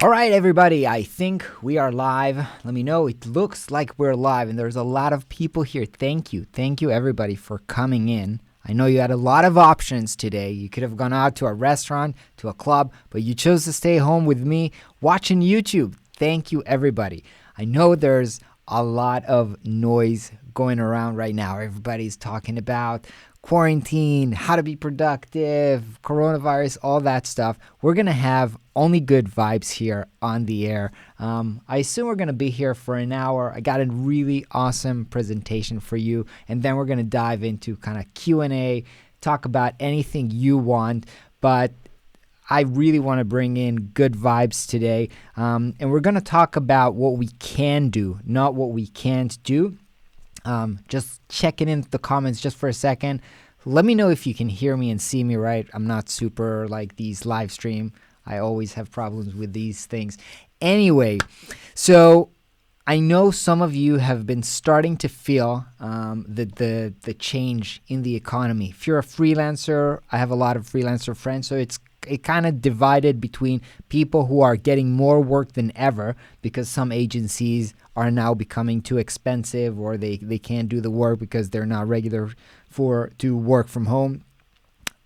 All right, everybody, I think we are live. Let me know. It looks like we're live, and there's a lot of people here. Thank you. Thank you, everybody, for coming in. I know you had a lot of options today. You could have gone out to a restaurant, to a club, but you chose to stay home with me watching YouTube. Thank you, everybody. I know there's a lot of noise going around right now. Everybody's talking about quarantine, how to be productive, coronavirus, all that stuff. We're going to have only good vibes here on the air. I assume we're going to be here for an hour. I got a really awesome presentation for you, and then we're going to dive into kind of Q&A, talk about anything you want, but I really want to bring in good vibes today, and we're going to talk about what we can do, not what we can't do. Just checking in the comments just for a second. Let me know if you can hear me and see me right. I'm not super like these live stream. I always have problems with these things. Anyway, so I know some of you have been starting to feel the change in the economy. If you're a freelancer, I have a lot of freelancer friends, so it kind of divided between people who are getting more work than ever because some agencies are now becoming too expensive, or they can't do the work because they're not regular to work from home.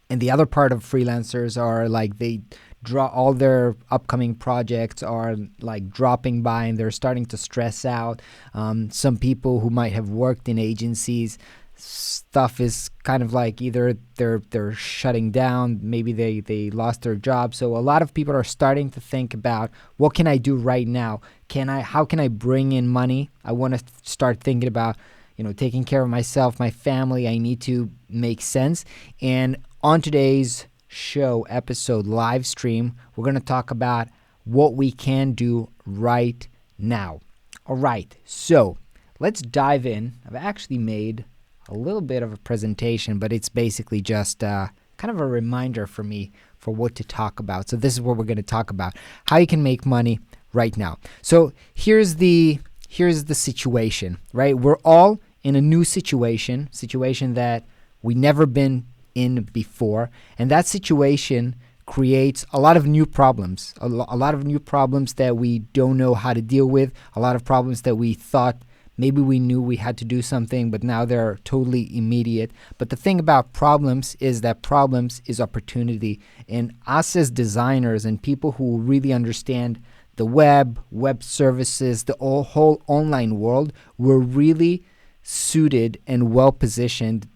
And the other part of freelancers are like they draw all their upcoming projects are like dropping by and they're starting to stress out. Some people who might have worked in agencies, stuff is kind of like either they're shutting down, maybe they lost their job. So a lot of people are starting to think about, what can I do right now? How can I bring in money? I want to start thinking about, taking care of myself, my family. I need to make sense. And on today's show episode live stream, we're going to talk about what we can do right now. All right, so let's dive in. I've actually made a little bit of a presentation, but it's basically just kind of a reminder for me for what to talk about. So this is what we're going to talk about, how you can make money right now. So here's the situation, right? We're all in a new situation that we never been in before, and that situation creates a lot of new problems, a lot of new problems that we don't know how to deal with, a lot of problems that we thought maybe we knew we had to do something, but now they're totally immediate. But the thing about problems is that problems is opportunity. And us as designers and people who really understand the web services, the whole online world, we're really suited and well-positioned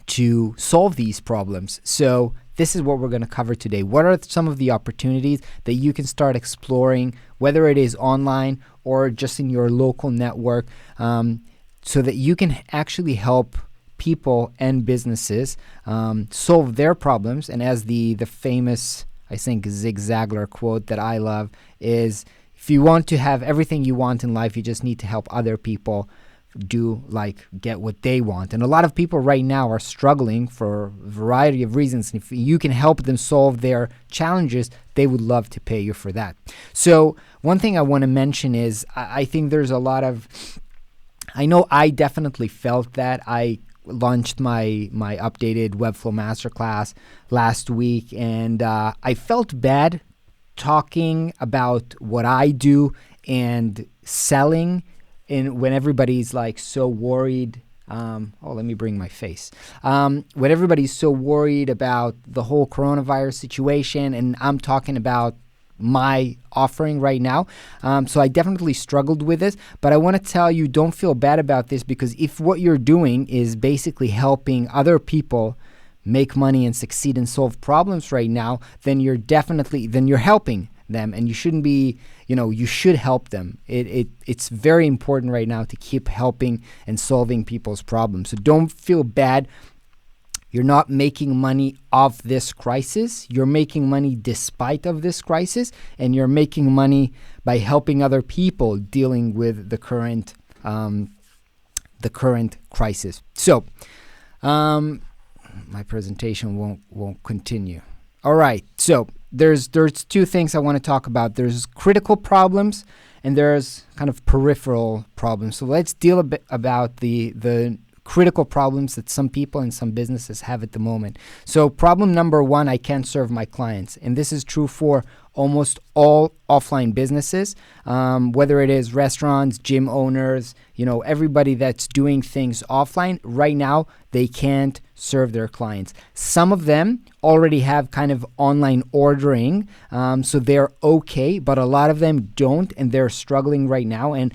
to solve these problems. So this is what we're going to cover today. What are some of the opportunities that you can start exploring, whether it is online or just in your local network, so that you can actually help people and businesses solve their problems? And as the famous, I think, Zig Ziglar quote that I love is, if you want to have everything you want in life, you just need to help other people get what they want. And a lot of people right now are struggling for a variety of reasons. If you can help them solve their challenges, they would love to pay you for that. So one thing I want to mention is I think there's a lot of, I know I definitely felt that. I launched my updated Webflow Masterclass last week, and I felt bad talking about what I do and selling, and when everybody's like so worried, let me bring my face. When everybody's so worried about the whole coronavirus situation, and I'm talking about my offering right now. So I definitely struggled with this, but I want to tell you, don't feel bad about this, because if what you're doing is basically helping other people make money and succeed and solve problems right now, then you're helping them, and you shouldn't be, you should help them. It's very important right now to keep helping and solving people's problems. So don't feel bad. You're not making money off this crisis. You're making money despite of this crisis, and you're making money by helping other people dealing with the current crisis. So, my presentation won't continue. All right. So there's two things I want to talk about. There's critical problems and there's kind of peripheral problems. So let's deal a bit about the critical problems that some people and some businesses have at the moment. So problem number one, I can't serve my clients. And this is true for almost all offline businesses, whether it is restaurants, gym owners, everybody that's doing things offline. Right now, they can't serve their clients. Some of them already have kind of online ordering, so they're okay, but a lot of them don't, and they're struggling right now. And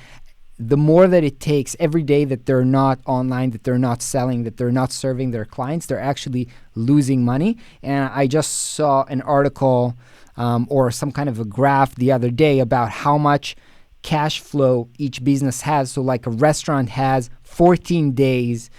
the more that it takes every day that they're not online, that they're not selling, that they're not serving their clients, they're actually losing money. And I just saw an article or some kind of a graph the other day about how much cash flow each business has. So like a restaurant has 14 days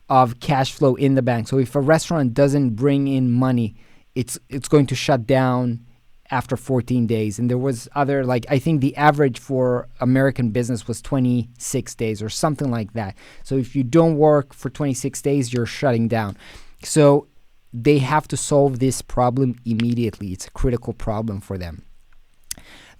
of cash flow in the bank. So if a restaurant doesn't bring in money, it's going to shut down after 14 days. And there was other, I think the average for American business was 26 days or something like that. So if you don't work for 26 days, you're shutting down. So they have to solve this problem immediately. It's a critical problem for them.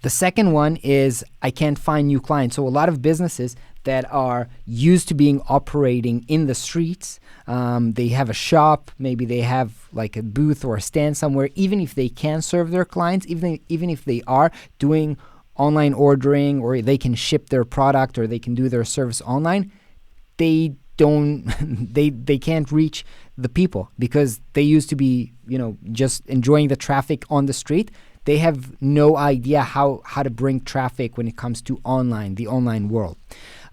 The second one is I can't find new clients. So a lot of businesses that are used to being operating in the streets, they have a shop, maybe they have like a booth or a stand somewhere, even if they can serve their clients, even if they are doing online ordering or they can ship their product or they can do their service online, they can't reach the people because they used to be, just enjoying the traffic on the street. They have no idea how to bring traffic when it comes to the online world.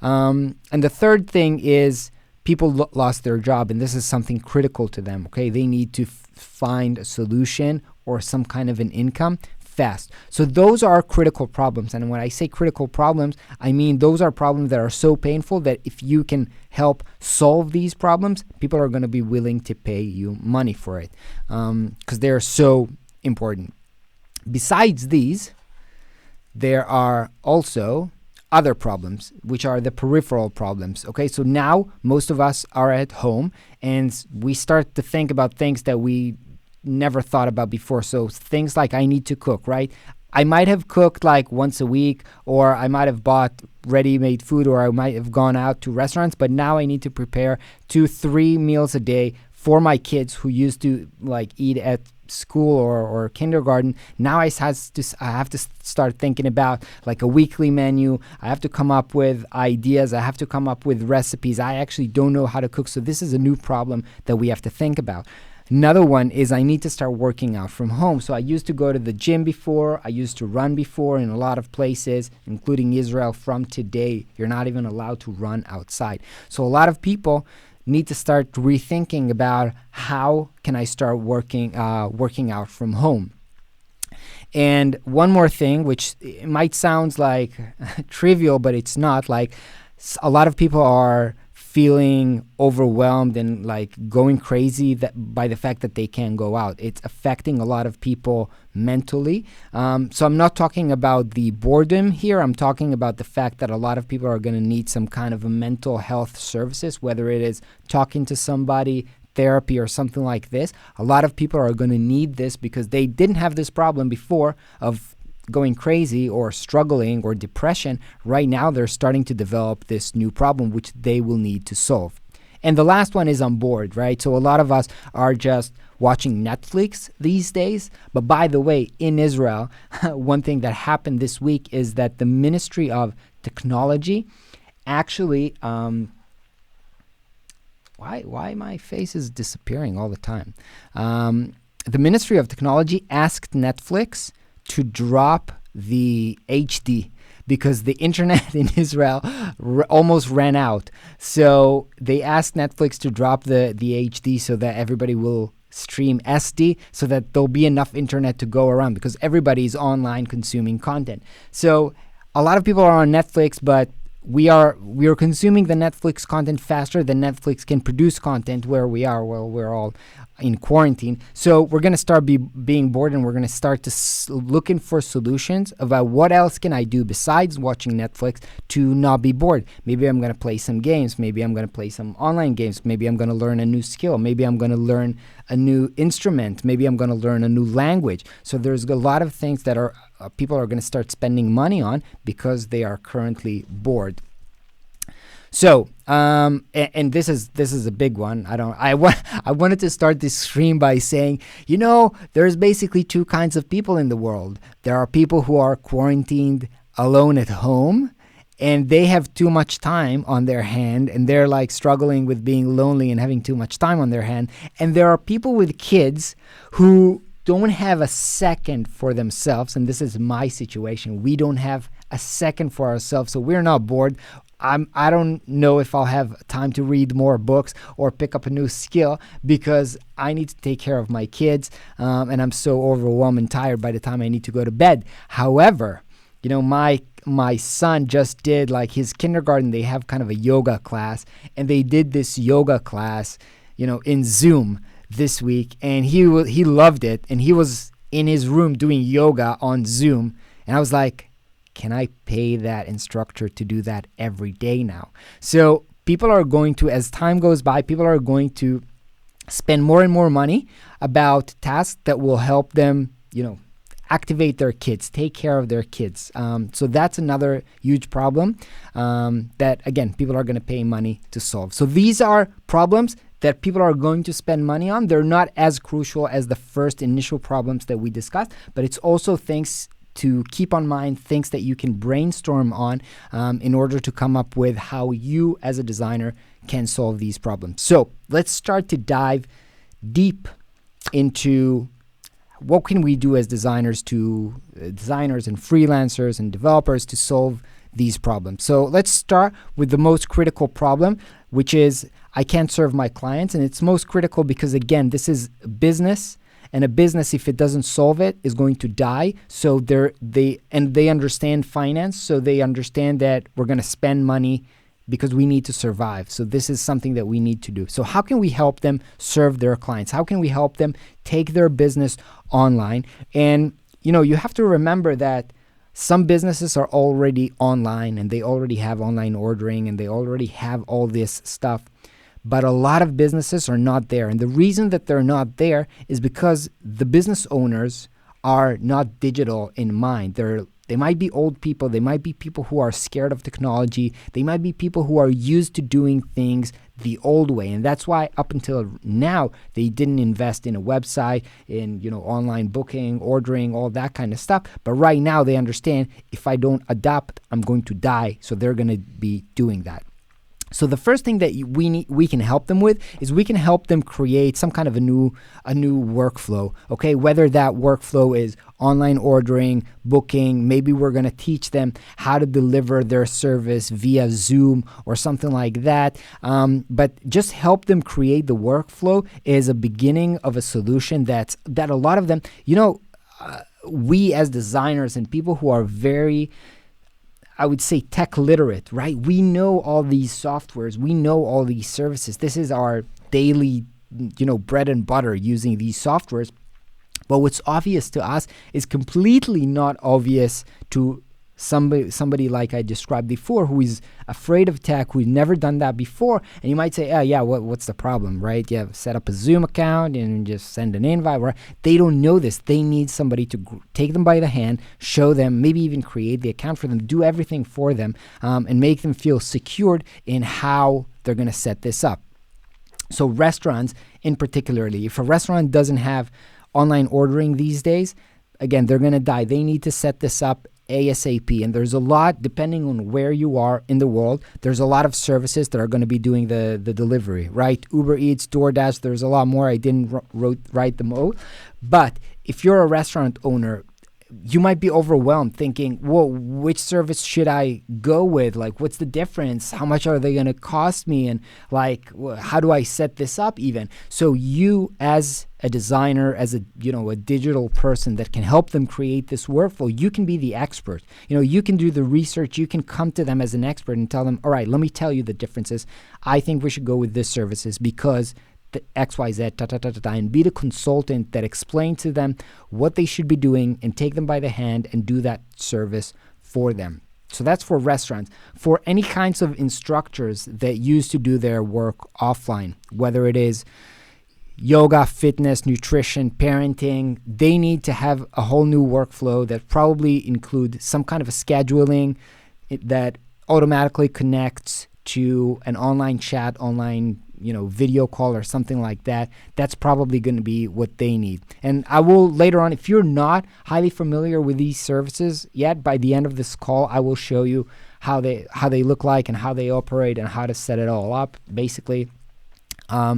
And the third thing is people lost their job, and this is something critical to them, okay? They need to find a solution or some kind of an income fast. So those are critical problems. And when I say critical problems, I mean those are problems that are so painful that if you can help solve these problems, people are going to be willing to pay you money for it because they're so important. Besides these, there are also other problems, which are the peripheral problems. Okay, so now most of us are at home and we start to think about things that we never thought about before. So things like I need to cook, right? I might have cooked like once a week, or I might have bought ready-made food, or I might have gone out to restaurants, but now I need to prepare 2-3 meals a day for my kids who used to eat at school or kindergarten. Now I have to start thinking about a weekly menu. I have to come up with ideas. I have to come up with recipes. I actually don't know how to cook. So this is a new problem that we have to think about. Another one is I need to start working out from home. So I used to go to the gym before. I used to run before in a lot of places, including Israel. From today, you're not even allowed to run outside. So a lot of people need to start rethinking about how can I start working out from home. And one more thing, which it might sound like trivial, but it's not. A lot of people are feeling overwhelmed and going crazy by the fact that they can't go out. It's affecting a lot of people mentally. So I'm not talking about the boredom here. I'm talking about the fact that a lot of people are going to need some kind of a mental health services, whether it is talking to somebody, therapy, or something like this. A lot of people are going to need this because they didn't have this problem before of going crazy or struggling or depression. Right now, they're starting to develop this new problem, which they will need to solve. And the last one is on board, right? So a lot of us are just watching Netflix these days. But by the way, in Israel, one thing that happened this week is that the Ministry of Technology actually, why my face is disappearing all the time? The Ministry of Technology asked Netflix to drop the HD because the internet in Israel almost ran out. So they asked Netflix to drop the HD so that everybody will stream SD, so that there'll be enough internet to go around because everybody's online consuming content. So a lot of people are on Netflix, but we are consuming the Netflix content faster than Netflix can produce content where we are. Well, we're all in quarantine. So we're going to start being bored, and we're going to start to looking for solutions about what else can I do besides watching Netflix to not be bored. Maybe I'm going to play some games. Maybe I'm going to play some online games. Maybe I'm going to learn a new skill. Maybe I'm going to learn a new instrument. Maybe I'm going to learn a new language. So there's a lot of things that people are going to start spending money on because they are currently bored. So, and this is a big one. I wanted to start this stream by saying, there's basically two kinds of people in the world. There are people who are quarantined alone at home, and they have too much time on their hand, and they're like struggling with being lonely and having too much time on their hand. And there are people with kids who don't have a second for themselves, and this is my situation. We don't have a second for ourselves, so we're not bored. I don't know if I'll have time to read more books or pick up a new skill because I need to take care of my kids, and I'm so overwhelmed and tired by the time I need to go to bed. However, my son just did like his kindergarten. They have kind of a yoga class, and they did this yoga class, in Zoom this week, and he loved it, and he was in his room doing yoga on Zoom, and I was like, can I pay that instructor to do that every day now? So people are going to, as time goes by, people are going to spend more and more money about tasks that will help them, activate their kids, take care of their kids. So that's another huge problem that, again, people are going to pay money to solve. So these are problems that people are going to spend money on. They're not as crucial as the first initial problems that we discussed, but it's also things to keep on mind, things that you can brainstorm on in order to come up with how you as a designer can solve these problems. So let's start to dive deep into what can we do as designers and freelancers and developers to solve these problems. So let's start with the most critical problem, which is I can't serve my clients. And it's most critical because, again, this is business. And a business, if it doesn't solve it, is going to die. So they understand finance, so they understand that we're going to spend money because we need to survive. So this is something that we need to do. So how can we help them serve their clients? How can we help them take their business online? And you have to remember that some businesses are already online, and they already have online ordering, and they already have all this stuff. But a lot of businesses are not there. And the reason that they're not there is because the business owners are not digital in mind. They might be old people. They might be people who are scared of technology. They might be people who are used to doing things the old way. And that's why up until now, they didn't invest in a website, in online booking, ordering, all that kind of stuff. But right now they understand if I don't adapt, I'm going to die. So they're going to be doing that. So the first thing that we can help them with is we can help them create some kind of a new workflow, okay? Whether that workflow is online ordering, booking, maybe we're going to teach them how to deliver their service via Zoom or something like that. But just help them create the workflow is a beginning of a solution that a lot of them, we as designers and people who are very, I would say, tech literate, right? We know all these softwares. We know all these services. This is our daily, bread and butter using these softwares. But what's obvious to us is completely not obvious to somebody like I described before, who is afraid of tech, who's never done that before. And you might say, what's the problem, right? You have set up a Zoom account and just send an invite. Right? They don't know this. They need somebody to take them by the hand, show them, maybe even create the account for them, do everything for them, and make them feel secured in how they're going to set this up. So restaurants in particularly, if a restaurant doesn't have online ordering these days, again, they're going to die. They need to set this up ASAP. And there's a lot, depending on where you are in the world, there's a lot of services that are going to be doing the delivery, right? Uber Eats, DoorDash, there's a lot more. I didn't write them all. But if you're a restaurant owner, you might be overwhelmed thinking, whoa, which service should I go with? Like, what's the difference? How much are they going to cost me? And how do I set this up even? So you as a designer, as a digital person that can help them create this workflow, you can be the expert. You can do the research. You can come to them as an expert and tell them, all right, let me tell you the differences. I think we should go with this services because the XYZ, and be the consultant that explain to them what they should be doing and take them by the hand and do that service for them. So that's for restaurants. For any kinds of instructors that used to do their work offline, whether it is yoga, fitness, nutrition, parenting, they need to have a whole new workflow that probably include some kind of a scheduling that automatically connects to an online chat, online video call or something like that, that's probably going to be what they need. And I will later on, if you're not highly familiar with these services yet, by the end of this call, I will show you how they look like and how they operate and how to set it all up, basically.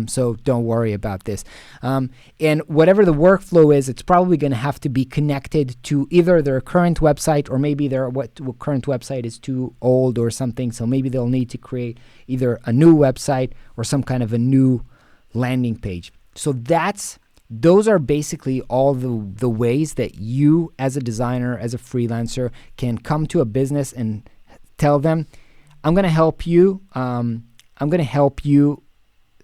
So don't worry about this. And whatever the workflow is, it's probably going to have to be connected to either their current website, or maybe their current website is too old or something. So maybe they'll need to create either a new website or some kind of a new landing page. So those are basically all the ways that you as a designer, as a freelancer, can come to a business and tell them, I'm going to help you. I'm going to help you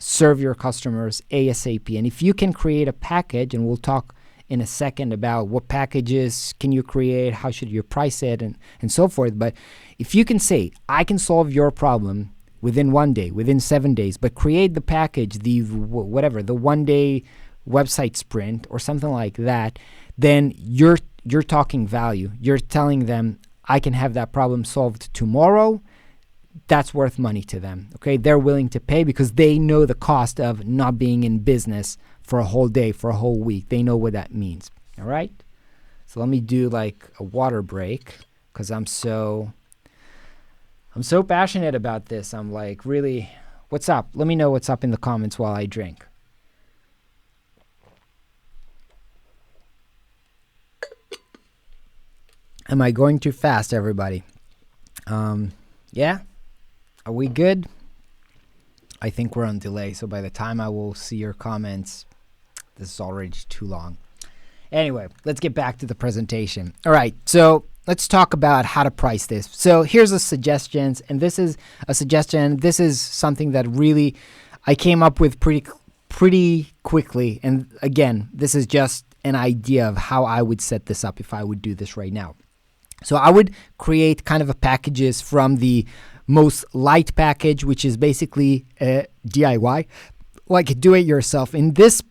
serve your customers ASAP. And if you can create a package, and we'll talk in a second about what packages can you create, how should you price it, and so forth. But if you can say, I can solve your problem within 1 day, within 7 days, but create the package, the 1 day website sprint or something like that, then you're talking value. You're telling them, I can have that problem solved tomorrow. That's worth money to them. Okay, they're willing to pay because they know the cost of not being in business for a whole day, for a whole week. They know what that means. All right. So let me do like a water break because I'm so passionate about this. I'm like, really, what's up? Let me know what's up in the comments while I drink. Am I going too fast, everybody? Yeah. Are we good? I think we're on delay, so by the time I will see your comments, this is already too long. Anyway, let's get back to the presentation. All right, so let's talk about how to price this. So here's a suggestion, and this is a suggestion. This is something that really I came up with pretty quickly. And again, this is just an idea of how I would set this up if I would do this right now. So I would create kind of a packages from the most light package, which is basically a DIY, like do it yourself. In this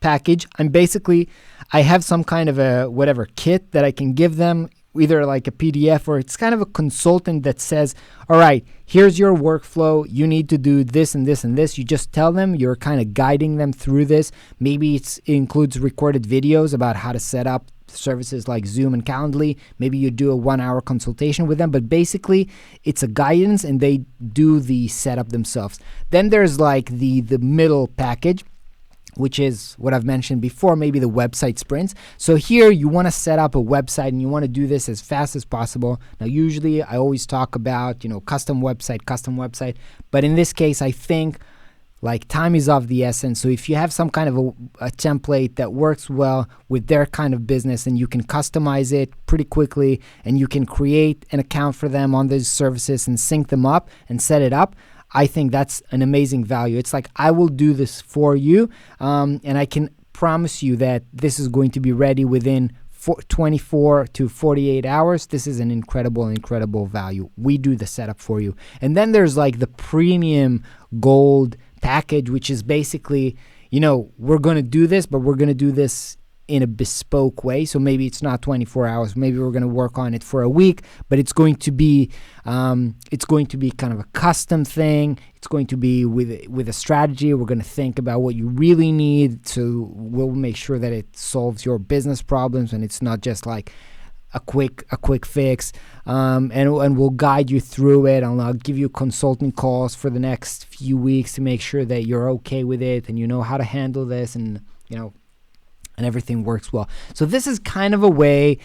package, I have some kind of a kit that I can give them, either like a PDF or it's kind of a consultant that says, all right, here's your workflow. You need to do this and this and this. You just tell them, you're kind of guiding them through this. Maybe it includes recorded videos about how to set up services like Zoom and Calendly. Maybe you do a 1-hour consultation with them, but basically it's a guidance and they do the setup themselves. Then there's like the middle package, which is what I've mentioned before, maybe the website sprints. So here you want to set up a website and you want to do this as fast as possible. Now, usually I always talk about, custom website, but in this case, I think like time is of the essence. So if you have some kind of a template that works well with their kind of business and you can customize it pretty quickly and you can create an account for them on those services and sync them up and set it up, I think that's an amazing value. It's like, I will do this for you, and I can promise you that this is going to be ready within 24 to 48 hours. This is an incredible value. We do the setup for you. And then there's like the premium gold package, which is basically, we're going to do this, but we're going to do this in a bespoke way. So maybe it's not 24 hours. Maybe we're going to work on it for a week, but it's going to be kind of a custom thing. It's going to be with a strategy. We're going to think about what you really need. So we'll make sure that it solves your business problems and it's not just like a quick fix. And we'll guide you through it. And I'll give you consulting calls for the next few weeks to make sure that you're okay with it and you know how to handle this and everything works well. So this is kind of a way,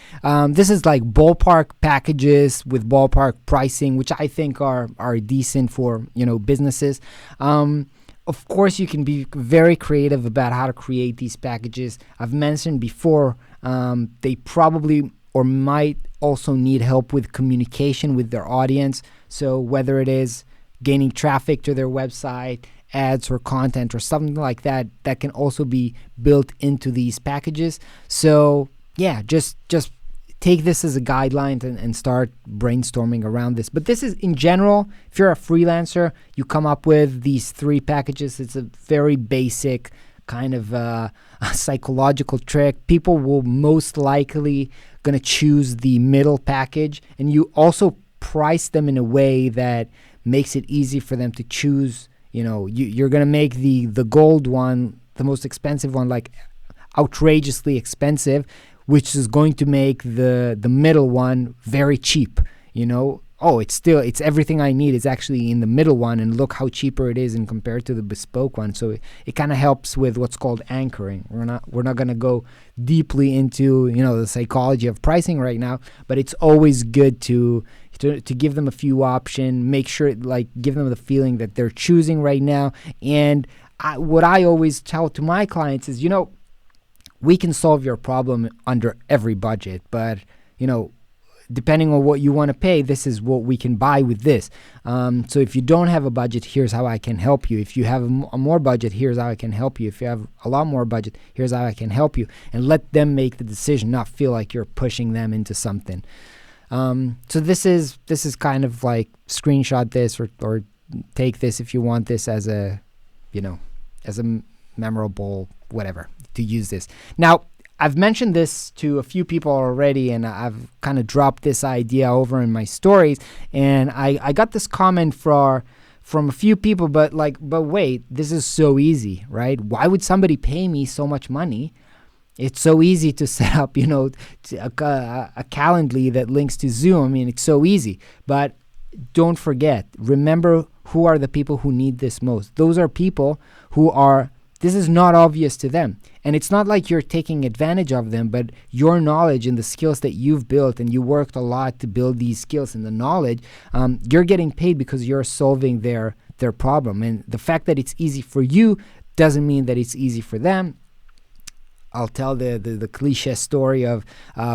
this is like ballpark packages with ballpark pricing, which I think are decent for, businesses. Of course, you can be very creative about how to create these packages. I've mentioned before, they probably or might also need help with communication with their audience. So whether it is gaining traffic to their website, ads or content or something like that, that can also be built into these packages. So yeah, just take this as a guideline and start brainstorming around this. But this is in general, if you're a freelancer, you come up with these 3 packages. It's a very basic kind of a psychological trick. People will most likely going to choose the middle package, and you also price them in a way that makes it easy for them to choose. You're going to make the gold one, the most expensive one, like outrageously expensive, which is going to make the middle one very cheap. It's everything I need is actually in the middle one, and look how cheaper it is in compared to the bespoke one. So it kind of helps with what's called anchoring. We're not going to go deeply into the psychology of pricing right now, but it's always good to give them a few options, make sure give them the feeling that they're choosing right now. And what I always tell to my clients is, we can solve your problem under every budget, but depending on what you want to pay, this is what we can buy with this. So if you don't have a budget, here's how I can help you. If you have a more budget, here's how I can help you. If you have a lot more budget, here's how I can help you. And let them make the decision, not feel like you're pushing them into something. So this is kind of like screenshot this or take this if you want this as a memorable whatever to use this. Now, I've mentioned this to a few people already, and I've kind of dropped this idea over in my stories, and I got this comment from a few people, but wait, this is so easy, right? Why would somebody pay me so much money? It's so easy to set up, a Calendly that links to Zoom. I mean, it's so easy, but don't forget, remember who are the people who need this most. Those are people this is not obvious to them. And it's not like you're taking advantage of them, but your knowledge and the skills that you've built, and you worked a lot to build these skills and the knowledge, you're getting paid because you're solving their problem. And the fact that it's easy for you doesn't mean that it's easy for them. I'll tell the cliche story of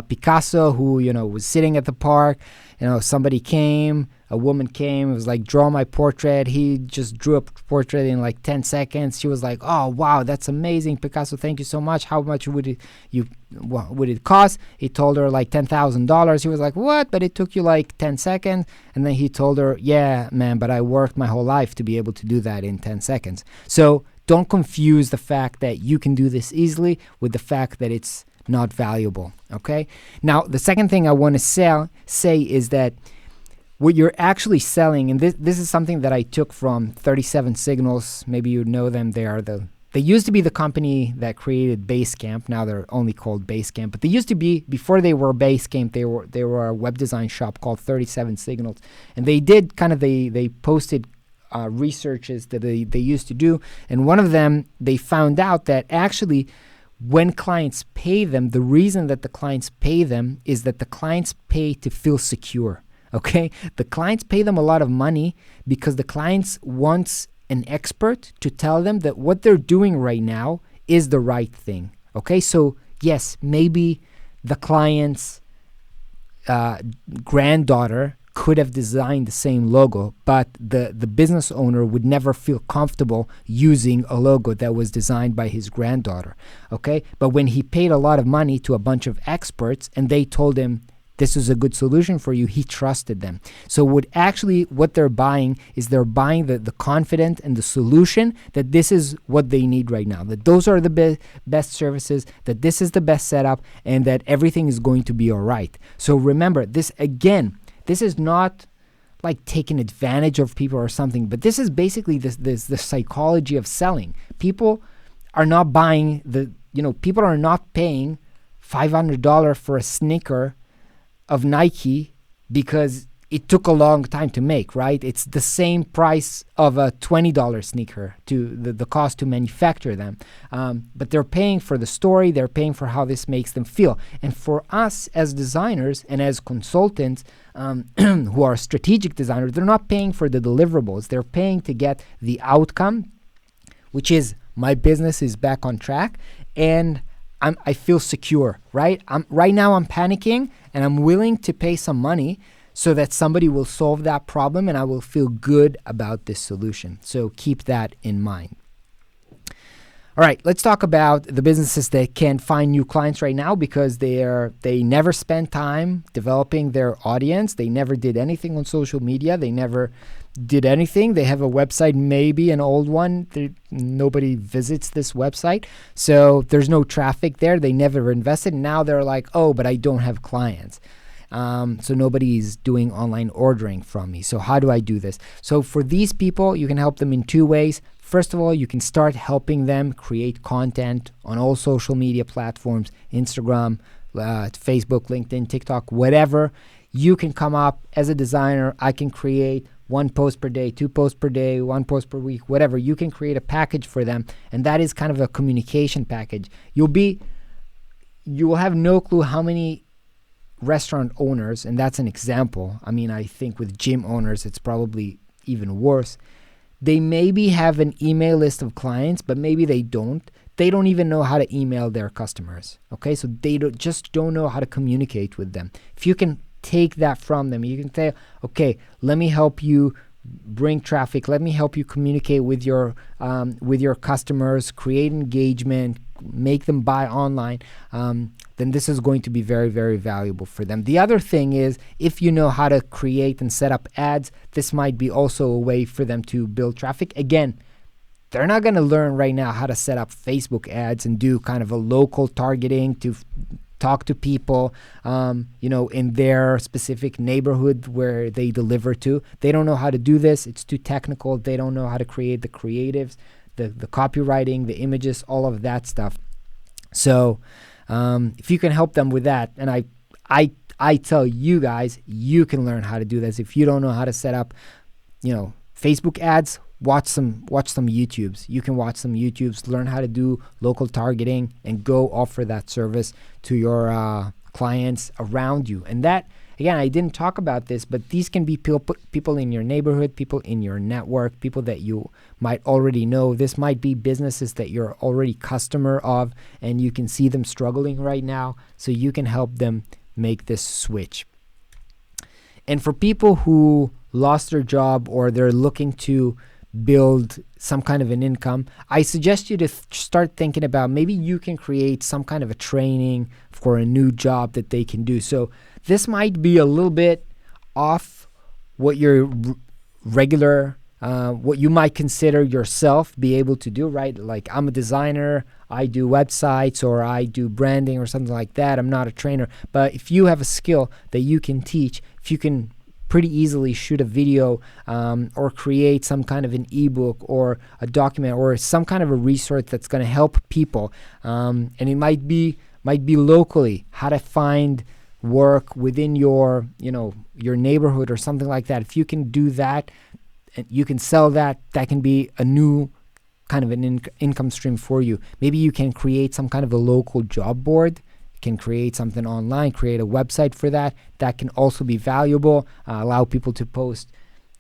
Picasso, who was sitting at the park. Somebody came, a woman came. It was like, draw my portrait. He just drew a portrait in like 10 seconds. She was like, oh wow, that's amazing, Picasso. Thank you so much. How much would it cost? He told her like $10,000. He was like, what? But it took you like 10 seconds. And then he told her, yeah, man, but I worked my whole life to be able to do that in 10 seconds. So don't confuse the fact that you can do this easily with the fact that it's not valuable, okay? Now, the second thing I want to say is that what you're actually selling, and this is something that I took from 37 Signals. Maybe you know them. They used to be the company that created Basecamp. Now they're only called Basecamp, but they used to be, before they were Basecamp, they were a web design shop called 37 Signals, and they did they posted researches that they used to do, and one of them, they found out that actually when clients pay them, the reason that the clients pay them is that the clients pay to feel secure. Okay, the clients pay them a lot of money because the clients wants an expert to tell them that what they're doing right now is the right thing. Okay, so yes, maybe the client's granddaughter could have designed the same logo, but the business owner would never feel comfortable using a logo that was designed by his granddaughter. Okay, but when he paid a lot of money to a bunch of experts and they told him, this is a good solution for you, he trusted them. So what they're buying is they're buying the confidence and the solution that this is what they need right now, that those are the best services, that this is the best setup, and that everything is going to be all right. So remember, this is not like taking advantage of people or something, but this is basically the psychology of selling. People are not buying people are not paying $500 for a sneaker of Nike because it took a long time to make, right? It's the same price of a $20 sneaker to the cost to manufacture them. But they're paying for the story, they're paying for how this makes them feel. And for us as designers and as consultants who are strategic designers, they're not paying for the deliverables. They're paying to get the outcome, which is my business is back on track and I feel secure, right? Right now I'm panicking and I'm willing to pay some money so that somebody will solve that problem and I will feel good about this solution. So keep that in mind. All right, let's talk about the businesses that can find new clients right now because they never spend time developing their audience. They never did anything on social media. They never did anything. They have a website, maybe an old one. Nobody visits this website. So there's no traffic there. They never invested. Now they're like, oh, but I don't have clients. So nobody's doing online ordering from me. So how do I do this? So for these people, you can help them in two ways. First of all, you can start helping them create content on all social media platforms, Instagram, Facebook, LinkedIn, TikTok, whatever. You can come up as a designer. I can create 1 post per day, 2 posts per day, 1 post per week, whatever. You can create a package for them, and that is kind of a communication package. You will have no clue how many restaurant owners, and that's an example. I mean, I think with gym owners, it's probably even worse. They maybe have an email list of clients, but maybe they don't. They don't even know how to email their customers. Okay, so they just don't know how to communicate with them. If you can take that from them, you can say, okay, let me help you bring traffic. Let me help you communicate with your customers, create engagement, make them buy online. Then this is going to be very, very valuable for them. The other thing is, if you know how to create and set up ads, this might be also a way for them to build traffic. Again, they're not going to learn right now how to set up Facebook ads and do kind of a local targeting to talk to people, in their specific neighborhood where they deliver to. They don't know how to do this. It's too technical. They don't know how to create the creatives, the copywriting, the images, all of that stuff. So if you can help them with that, and I tell you guys, you can learn how to do this. If you don't know how to set up, Facebook ads, watch some YouTubes. You can watch some YouTubes, learn how to do local targeting, and go offer that service to your clients around you. And that, again, I didn't talk about this, but these can be people in your neighborhood, people in your network, people that you might already know. This might be businesses that you're already customer of, and you can see them struggling right now, so you can help them make this switch. And for people who lost their job or they're looking to build some kind of an income, I suggest you to start thinking about maybe you can create some kind of a training for a new job that they can do. So this might be a little bit off what your regular, what you might consider yourself be able to do, right? Like, I'm a designer, I do websites, or I do branding or something like that. I'm not a trainer. But if you have a skill that you can teach, if you can pretty easily shoot a video or create some kind of an ebook or a document or some kind of a resource that's going to help people, and it might be locally, how to find work within your neighborhood or something like that. If you can do that and you can sell that, that can be a new kind of an income stream for you. Maybe you can create some kind of a local job board, can create something online, create a website for that. That can also be valuable. Allow people to post,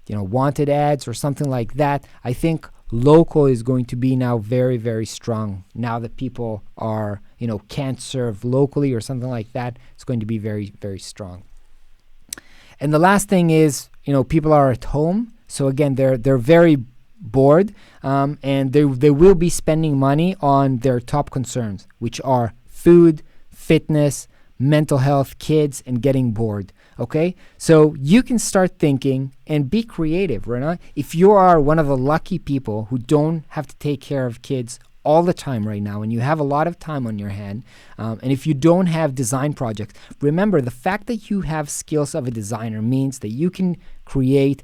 wanted ads or something like that. I think local is going to be now very, very strong. Now that people are, can't serve locally or something like that, it's going to be very, very strong. And the last thing is, people are at home. So again, they're very bored, and they will be spending money on their top concerns, which are food, fitness, mental health, kids, and getting bored. Okay, so you can start thinking and be creative, right? If you are one of the lucky people who don't have to take care of kids all the time right now, and you have a lot of time on your hand, and if you don't have design projects, remember, the fact that you have skills of a designer means that you can create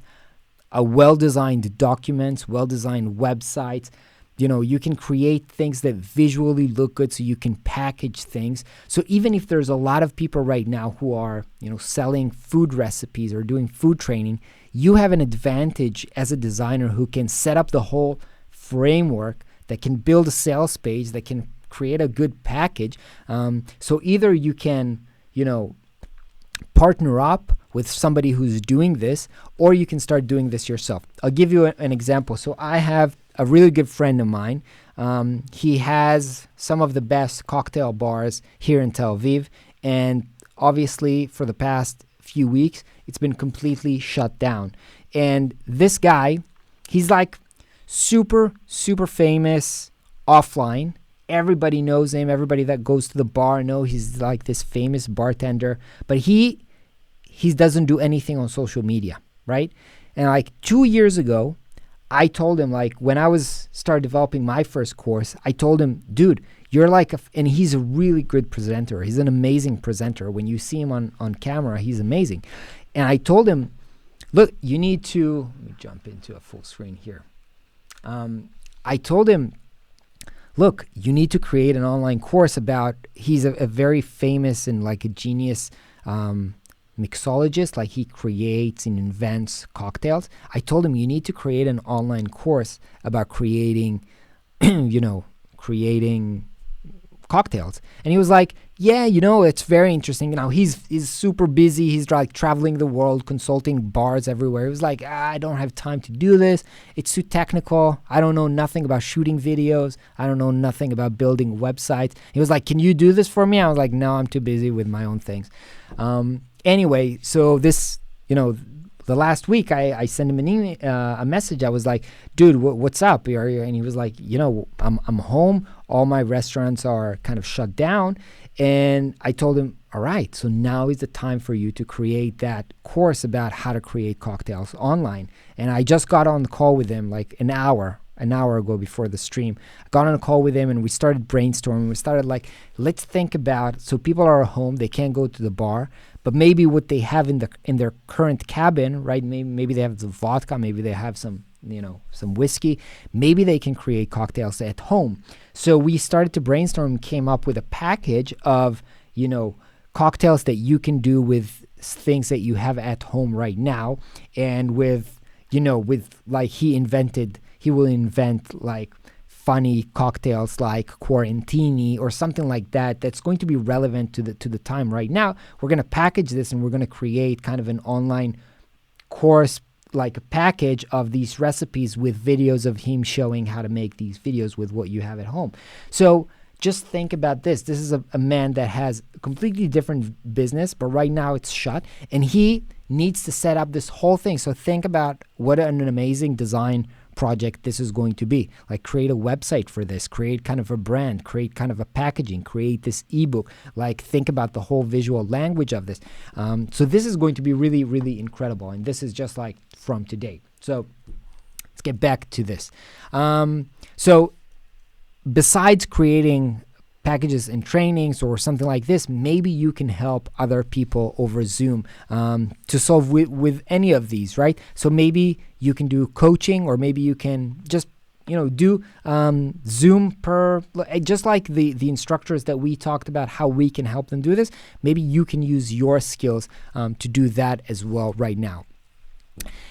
a well-designed documents, well-designed websites. You can create things that visually look good, so you can package things. So even if there's a lot of people right now who are, selling food recipes or doing food training, you have an advantage as a designer who can set up the whole framework, that can build a sales page, that can create a good package. So either you can, partner up with somebody who's doing this, or you can start doing this yourself. I'll give you an example. So I have a really good friend of mine. He has some of the best cocktail bars here in Tel Aviv, and obviously for the past few weeks, it's been completely shut down. And this guy, he's like super, super famous offline. Everybody knows him. Everybody that goes to the bar knows he's like this famous bartender, but he doesn't do anything on social media, right? And like 2 years ago, I told him, like, when I started developing my first course, I told him, dude, you're like, and he's a really good presenter. He's an amazing presenter. When you see him on camera, he's amazing. And I told him, look, you need to, let me jump into a full screen here. I told him, look, you need to create an online course about, he's a very famous and like a genius mixologist. Like he creates and invents cocktails. I told him, you need to create an online course about creating, creating cocktails. And he was like, yeah, it's very interesting. He's super busy. He's like traveling the world, consulting bars everywhere. He was like, I don't have time to do this. It's too technical. I don't know nothing about shooting videos. I don't know nothing about building websites. He was like, can you do this for me? I was like, no, I'm too busy with my own things. Anyway, so this, the last week I sent him an email, a message. I was like, dude, what's up? And he was like, I'm home. All my restaurants are kind of shut down. And I told him, all right, so now is the time for you to create that course about how to create cocktails online. And I just got on the call with him like an hour ago before the stream. I got on a call with him and we started brainstorming. We started like, let's think about, so people are at home, they can't go to the bar, but maybe what they have in their current cabin, right? Maybe they have some vodka, maybe they have some whiskey. Maybe they can create cocktails at home. So we started to brainstorm and came up with a package of, cocktails that you can do with things that you have at home right now. And with like he will invent like funny cocktails like quarantini or something like that that's going to be relevant to the time right now. We're going to package this and we're going to create kind of an online course, like a package of these recipes with videos of him showing how to make these videos with what you have at home. So just think about this. This is a man that has a completely different business, but right now it's shut and he needs to set up this whole thing. So think about what an amazing design project this is going to be. Like create a website for this, create kind of a brand, create kind of a packaging, create this ebook, like think about the whole visual language of this. So this is going to be really, really incredible. And this is just like from today. So let's get back to this. So besides creating packages and trainings or something like this, maybe you can help other people over Zoom to solve with any of these, right? So maybe you can do coaching, or maybe you can just do Zoom per, just like the instructors that we talked about, how we can help them do this. Maybe you can use your skills to do that as well right now.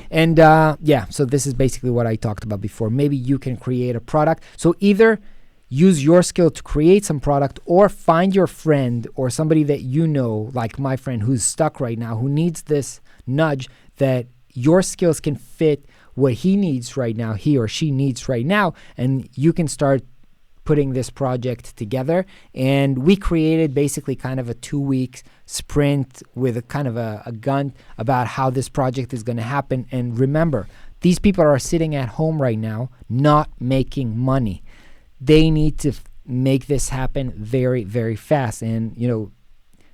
And so this is basically what I talked about before. Maybe you can create a product. So either use your skill to create some product, or find your friend or somebody that like my friend who's stuck right now, who needs this nudge that your skills can fit what he needs right now, he or she needs right now, and you can start putting this project together. And we created basically kind of a 2-week sprint with a kind of a gun about how this project is going to happen. And remember, these people are sitting at home right now, not making money. They need to make this happen very, very fast. And,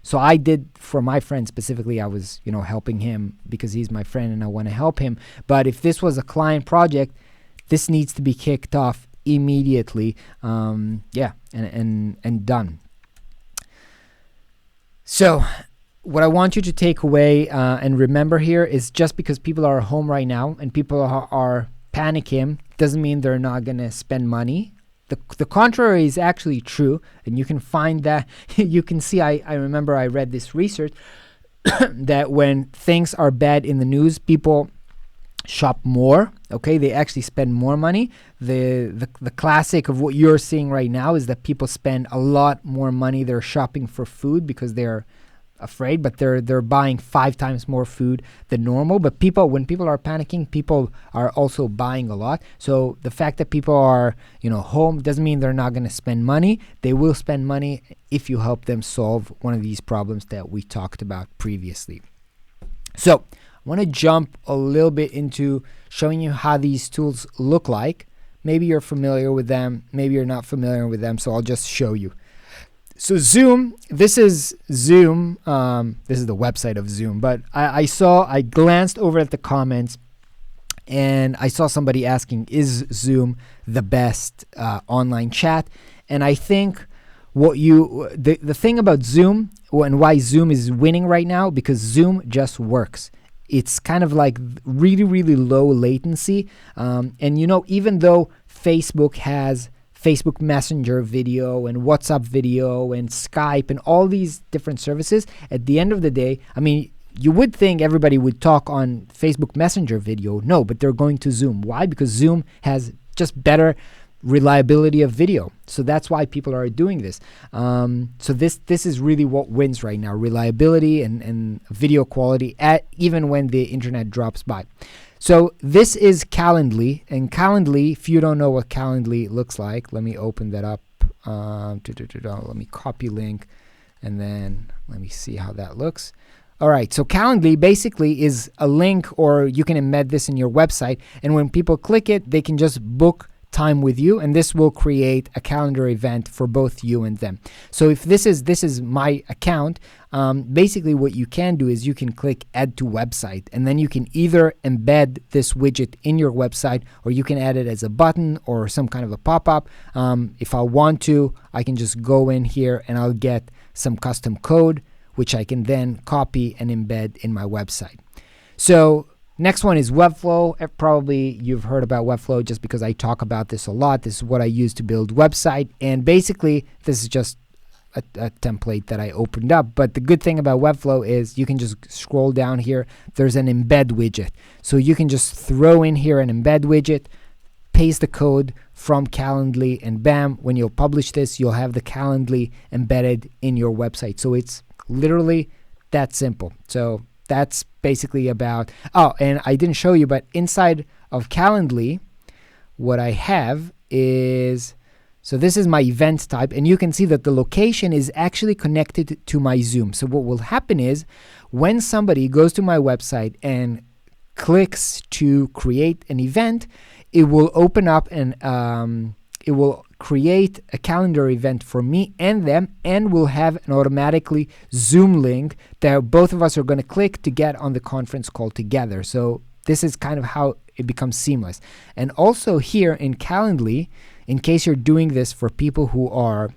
so I did for my friend specifically, I was, helping him because he's my friend and I want to help him. But if this was a client project, this needs to be kicked off immediately. And done. So what I want you to take away and remember here is, just because people are home right now and people are panicking doesn't mean they're not going to spend money. The contrary is actually true, and you can find that. You can see, I remember I read this research that when things are bad in the news, people shop more. Okay, they actually spend more money. The classic of what you're seeing right now is that people spend a lot more money. They're shopping for food because they're afraid, but they're buying 5 times more food than normal. But when people are panicking, people are also buying a lot. So the fact that people are home doesn't mean they're not going to spend money. They will spend money if you help them solve one of these problems that we talked about previously. So I want to jump a little bit into showing you how these tools look like. Maybe you're familiar with them, maybe you're not familiar with them, so I'll just show you. So Zoom, this is Zoom. This is the website of Zoom. But I glanced over at the comments and I saw somebody asking, is Zoom the best online chat? And I think the thing about Zoom and why Zoom is winning right now, because Zoom just works. It's kind of like really, really low latency. And even though Facebook has Facebook Messenger video and WhatsApp video and Skype and all these different services, at the end of the day, I mean, you would think everybody would talk on Facebook Messenger video. No, but they're going to Zoom. Why? Because Zoom has just better reliability of video. So that's why people are doing this. So this is really what wins right now: reliability and video quality, even when the internet drops by. So this is Calendly, and Calendly, if you don't know what Calendly looks like, let me open that up. Let me copy link, and then let me see how that looks. All right, so Calendly basically is a link, or you can embed this in your website, and when people click it, they can just book time with you, and this will create a calendar event for both you and them. So if this is my account, basically what you can do is you can click add to website, and then you can either embed this widget in your website, or you can add it as a button or some kind of a pop-up. If I want to, I can just go in here and I'll get some custom code, which I can then copy and embed in my website. So next one is Webflow. Probably you've heard about Webflow just because I talk about this a lot. This is what I use to build website. And basically, this is just a template that I opened up. But the good thing about Webflow is you can just scroll down here. There's an embed widget. So you can just throw in here an embed widget, paste the code from Calendly, and bam, when you'll publish this, you'll have the Calendly embedded in your website. So it's literally that simple. So that's basically about, and I didn't show you, but inside of Calendly, what I have is, so this is my event type, and you can see that the location is actually connected to my Zoom. So what will happen is when somebody goes to my website and clicks to create an event, it will open up and it will create a calendar event for me and them, and we'll have an automatically Zoom link that both of us are going to click to get on the conference call together. So this is kind of how it becomes seamless. And also here in Calendly, in case you're doing this for people who are,